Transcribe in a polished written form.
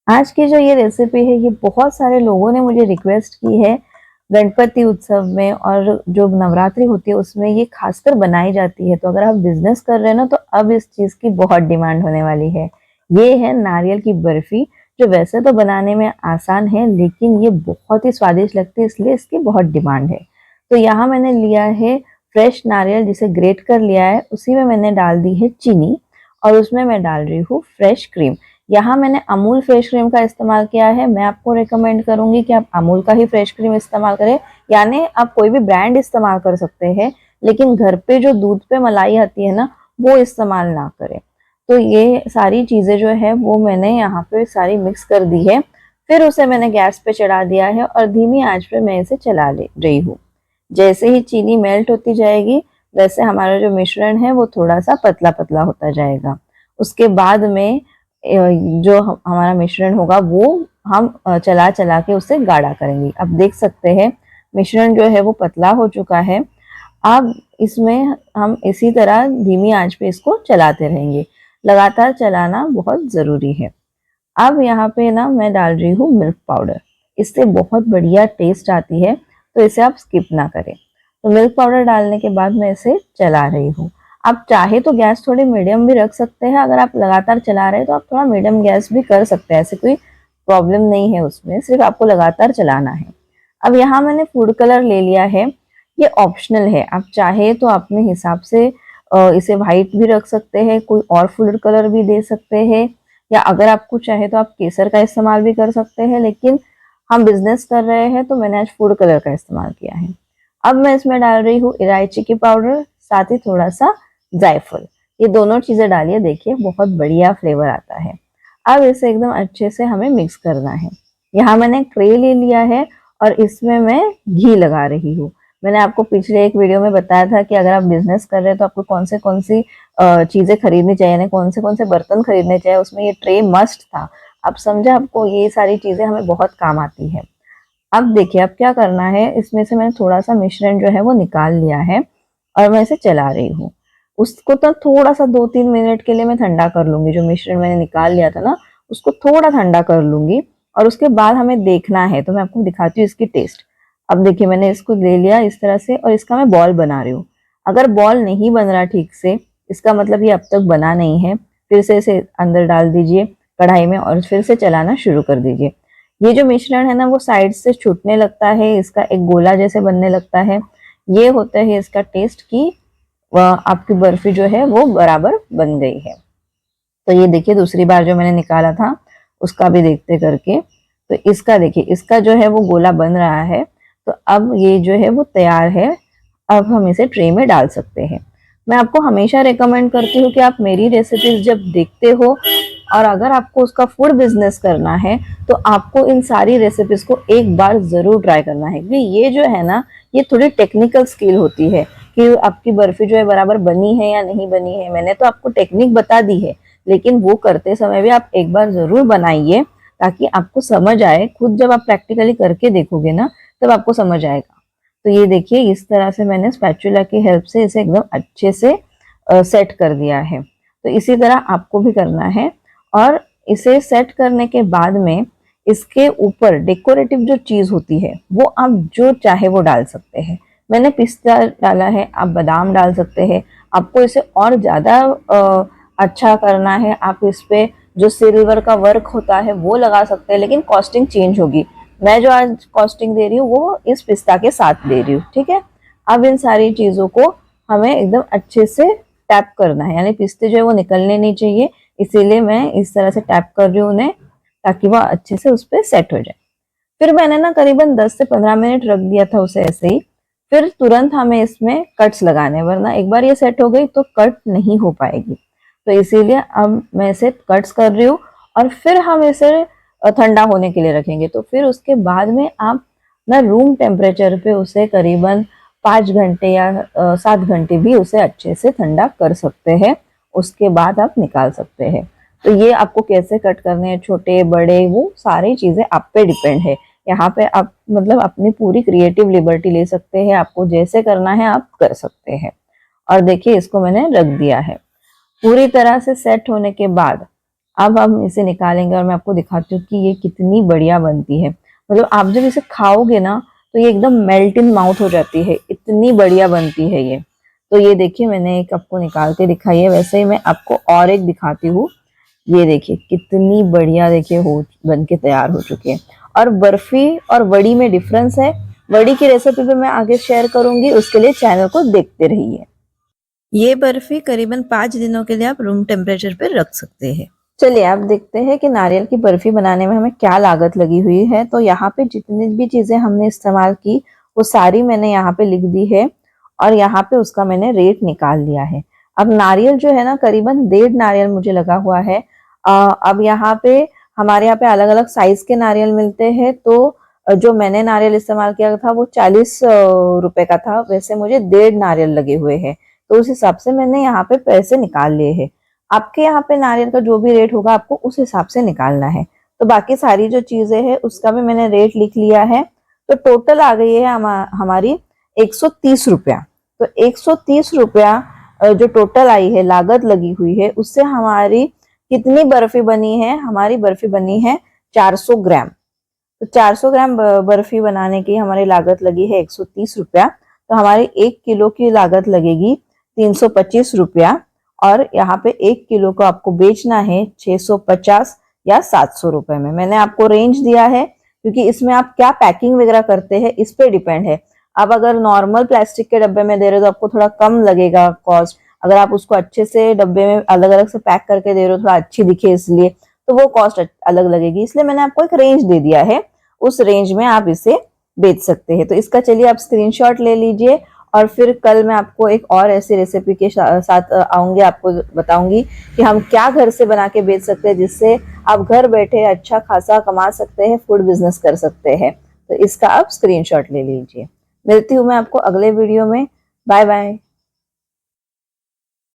आज की जो ये रेसिपी है ये बहुत सारे लोगों ने मुझे रिक्वेस्ट की है। गणपति उत्सव में और जो नवरात्रि होती है उसमें ये खासकर बनाई जाती है। तो अगर आप बिजनेस कर रहे हैं ना तो अब इस चीज़ की बहुत डिमांड होने वाली है। ये है नारियल की बर्फी, जो वैसे तो बनाने में आसान है लेकिन ये बहुत ही स्वादिष्ट लगती है, इसलिए इसकी बहुत डिमांड है। तो यहाँ मैंने लिया है फ्रेश नारियल, जिसे ग्रेट कर लिया है, उसी में मैंने डाल दी है चीनी और उसमें मैं डाल रही हूँ फ्रेश क्रीम। यहाँ मैंने अमूल फ्रेश क्रीम का इस्तेमाल किया है। मैं आपको रिकमेंड करूंगी कि आप अमूल का ही फ्रेश क्रीम इस्तेमाल करें, यानी आप कोई भी ब्रांड इस्तेमाल कर सकते हैं, लेकिन घर पे जो दूध पे मलाई आती है ना, वो इस्तेमाल ना करें। तो ये सारी चीज़ें जो है वो मैंने यहाँ पे सारी मिक्स कर दी है। फिर उसे मैंने गैस पे चढ़ा दिया है और धीमी आंच पे मैं इसे चला ले रही हूँ। जैसे ही चीनी मेल्ट होती जाएगी वैसे हमारा जो मिश्रण है वो थोड़ा सा पतला पतला होता जाएगा। उसके बाद में जो हमारा मिश्रण होगा वो हम चला चला के उसे गाढ़ा करेंगे। अब देख सकते हैं मिश्रण जो है वो पतला हो चुका है। अब इसमें हम इसी तरह धीमी आंच पे इसको चलाते रहेंगे। लगातार चलाना बहुत ज़रूरी है। अब यहाँ पे ना मैं डाल रही हूँ मिल्क पाउडर, इससे बहुत बढ़िया टेस्ट आती है, तो इसे आप स्किप ना करें। तो मिल्क पाउडर डालने के बाद मैं इसे चला रही हूँ। आप चाहे तो गैस थोड़ी मीडियम भी रख सकते हैं। अगर आप लगातार चला रहे हैं तो आप थोड़ा मीडियम गैस भी कर सकते हैं, ऐसे कोई प्रॉब्लम नहीं है उसमें, सिर्फ आपको लगातार चलाना है। अब यहाँ मैंने फूड कलर ले लिया है। ये ऑप्शनल है, आप चाहे तो अपने हिसाब से इसे व्हाइट भी रख सकते हैं, कोई और फूड कलर भी दे सकते हैं, या अगर आपको चाहे तो आप केसर का इस्तेमाल भी कर सकते हैं, लेकिन हम बिजनेस कर रहे हैं तो मैंने आज फूड कलर का इस्तेमाल किया है। अब मैं इसमें डाल रही हूँ इलायची की पाउडर, साथ ही थोड़ा सा जायफल। ये दोनों चीजें डालिए, देखिए बहुत बढ़िया फ्लेवर आता है। अब इसे एकदम अच्छे से हमें मिक्स करना है। यहाँ मैंने ट्रे ले लिया है और इसमें मैं घी लगा रही हूँ। मैंने आपको पिछले एक वीडियो में बताया था कि अगर आप बिजनेस कर रहे हैं तो आपको कौन सी चीजें खरीदनी चाहिए, यानी कौन से बर्तन खरीदने चाहिए, उसमें ये ट्रे मस्ट था। अब समझा आपको, ये सारी चीजें हमें बहुत काम आती है। अब देखिए अब क्या करना है, इसमें से मैंने थोड़ा सा मिश्रण जो है वो निकाल लिया है और मैं इसे चला रही हूँ। उसको तो थोड़ा सा 2-3 मिनट के लिए मैं ठंडा कर लूंगी। जो मिश्रण मैंने निकाल लिया था ना, उसको थोड़ा ठंडा कर लूंगी और उसके बाद हमें देखना है। तो मैं आपको दिखाती हूँ इसकी टेस्ट। अब देखिए मैंने इसको ले लिया इस तरह से और इसका मैं बॉल बना रही हूँ। अगर बॉल नहीं बन रहा ठीक से, इसका मतलब ये अब तक बना नहीं है। फिर से इसे अंदर डाल दीजिए कढ़ाई में और फिर से चलाना शुरू कर दीजिए। ये जो मिश्रण है ना वो साइड से छूटने लगता है, इसका एक गोला जैसे बनने लगता है। ये होता है इसका टेस्ट कि आपकी बर्फी जो है वो बराबर बन गई है। तो ये देखिए दूसरी बार जो मैंने निकाला था उसका भी देखते करके, तो इसका देखिए इसका जो है वो गोला बन रहा है। तो अब ये जो है वो तैयार है। अब हम इसे ट्रे में डाल सकते हैं। मैं आपको हमेशा रेकमेंड करती हूँ कि आप मेरी रेसिपीज जब देखते हो और अगर आपको उसका फूड बिजनेस करना है तो आपको इन सारी रेसिपीज को एक बार जरूर ट्राई करना है, क्योंकि ये जो है ना ये थोड़ी टेक्निकल स्किल होती है कि आपकी बर्फी जो है बराबर बनी है या नहीं बनी है। मैंने तो आपको टेक्निक बता दी है, लेकिन वो करते समय भी आप एक बार जरूर बनाइए ताकि आपको समझ आए। खुद जब आप प्रैक्टिकली करके देखोगे ना तब आपको समझ आएगा। तो ये देखिए इस तरह से मैंने स्पैचुला की हेल्प से इसे एकदम अच्छे से सेट कर दिया है। तो इसी तरह आपको भी करना है। और इसे सेट करने के बाद में इसके ऊपर डेकोरेटिव जो चीज होती है वो आप जो चाहे वो डाल सकते हैं। मैंने पिस्ता डाला है, आप बादाम डाल सकते हैं। आपको इसे और ज्यादा अच्छा करना है, आप इस पे जो सिल्वर का वर्क होता है वो लगा सकते हैं, लेकिन कॉस्टिंग चेंज होगी। मैं जो आज कॉस्टिंग दे रही हूँ वो इस पिस्ता के साथ दे रही हूँ, ठीक है। अब इन सारी चीजों को हमें एकदम अच्छे से टैप करना है, यानी पिस्ते जो है वो निकलने नहीं चाहिए, इसीलिए मैं इस तरह से टैप कर रही हूँ उन्हें ताकि वह अच्छे से उस पर सेट हो जाए। फिर मैंने ना करीबन 10 से 15 मिनट रख दिया था उसे ऐसे ही। फिर तुरंत हमें इसमें कट्स लगाने, वरना एक बार ये सेट हो गई तो कट नहीं हो पाएगी। तो इसीलिए अब मैं इसे कट्स कर रही हूँ और फिर हम इसे ठंडा होने के लिए रखेंगे। तो फिर उसके बाद में आप ना रूम टेम्परेचर पे उसे करीबन 5 घंटे या 7 घंटे भी उसे अच्छे से ठंडा कर सकते हैं। उसके बाद आप निकाल सकते हैं। तो ये आपको कैसे कट करने हैं, छोटे बड़े, वो सारी चीजें आप पे डिपेंड है। यहाँ पे आप मतलब अपनी पूरी क्रिएटिव लिबर्टी ले सकते हैं, आपको जैसे करना है आप कर सकते हैं। और देखिए इसको मैंने रख दिया है। पूरी तरह से सेट होने के बाद अब हम इसे निकालेंगे और मैं आपको दिखाती हूँ कि ये कितनी बढ़िया बनती है। मतलब आप जब इसे खाओगे ना तो ये एकदम मेल्ट इन माउथ हो जाती है, इतनी बढ़िया बनती है ये। तो ये देखिए मैंने एक आपको निकाल के दिखाई है, वैसे ही मैं आपको और एक दिखाती हूँ। ये देखिए कितनी बढ़िया, देखिए हो बन के तैयार हो चुकी है। और बर्फी और वड़ी में डिफरेंस है, वड़ी की रेसिपी भी मैं आगे शेयर करूंगी, उसके लिए चैनल को देखते रहिए। ये बर्फी करीबन 5 दिनों के लिए आप रूम टेम्परेचर पे रख सकते हैं। चलिए आप देखते हैं कि नारियल की बर्फी बनाने में हमें क्या लागत लगी हुई है। तो यहाँ पे जितनी भी चीजें हमने इस्तेमाल की वो सारी मैंने यहाँ पे लिख दी है और यहाँ पे उसका मैंने रेट निकाल लिया है। अब नारियल जो है ना करीबन 1.5 नारियल मुझे लगा हुआ है। अब यहाँ पे हमारे यहाँ पे अलग अलग साइज के नारियल मिलते हैं, तो जो मैंने नारियल इस्तेमाल किया था वो 40 रुपए का था, वैसे मुझे 1.5 नारियल लगे हुए हैं। तो उस हिसाब से मैंने यहाँ पे पैसे निकाल लिए हैं। आपके यहाँ पे नारियल का जो भी रेट होगा आपको उस हिसाब से निकालना है। तो बाकी सारी जो चीजें हैं उसका भी मैंने रेट लिख लिया है। तो टोटल आ गई है हमारी 130 रुपया। तो 130 रुपया जो टोटल आई है, लागत लगी हुई है, उससे हमारी कितनी बर्फी बनी है? हमारी बर्फी बनी है 400 ग्राम। तो 400 ग्राम बर्फी बनाने की हमारी लागत लगी है 130 रुपया। तो हमारी 1 किलो की लागत लगेगी 325 रुपया। और यहाँ पे 1 किलो को आपको बेचना है 650 या 700 रुपए में। मैंने आपको रेंज दिया है क्योंकि इसमें आप क्या पैकिंग वगैरह करते हैं इस पे डिपेंड है। आप अगर नॉर्मल प्लास्टिक के डब्बे में दे रहे हो तो आपको थोड़ा कम लगेगा कॉस्ट। अगर आप उसको अच्छे से डब्बे में अलग अलग से पैक करके दे रहे हो, थोड़ा अच्छी दिखे इसलिए, तो वो कॉस्ट अलग लगेगी। इसलिए मैंने आपको एक रेंज दे दिया है, उस रेंज में आप इसे बेच सकते हैं। तो इसका चलिए आप स्क्रीनशॉट ले लीजिए और फिर कल मैं आपको एक और ऐसी रेसिपी के साथ आऊंगी, आपको बताऊंगी कि हम क्या घर से बना के बेच सकते हैं जिससे आप घर बैठे अच्छा खासा कमा सकते हैं, फूड बिजनेस कर सकते हैं। तो इसका आप स्क्रीनशॉट ले लीजिए। मिलती हूँ मैं आपको अगले वीडियो में। Bye bye.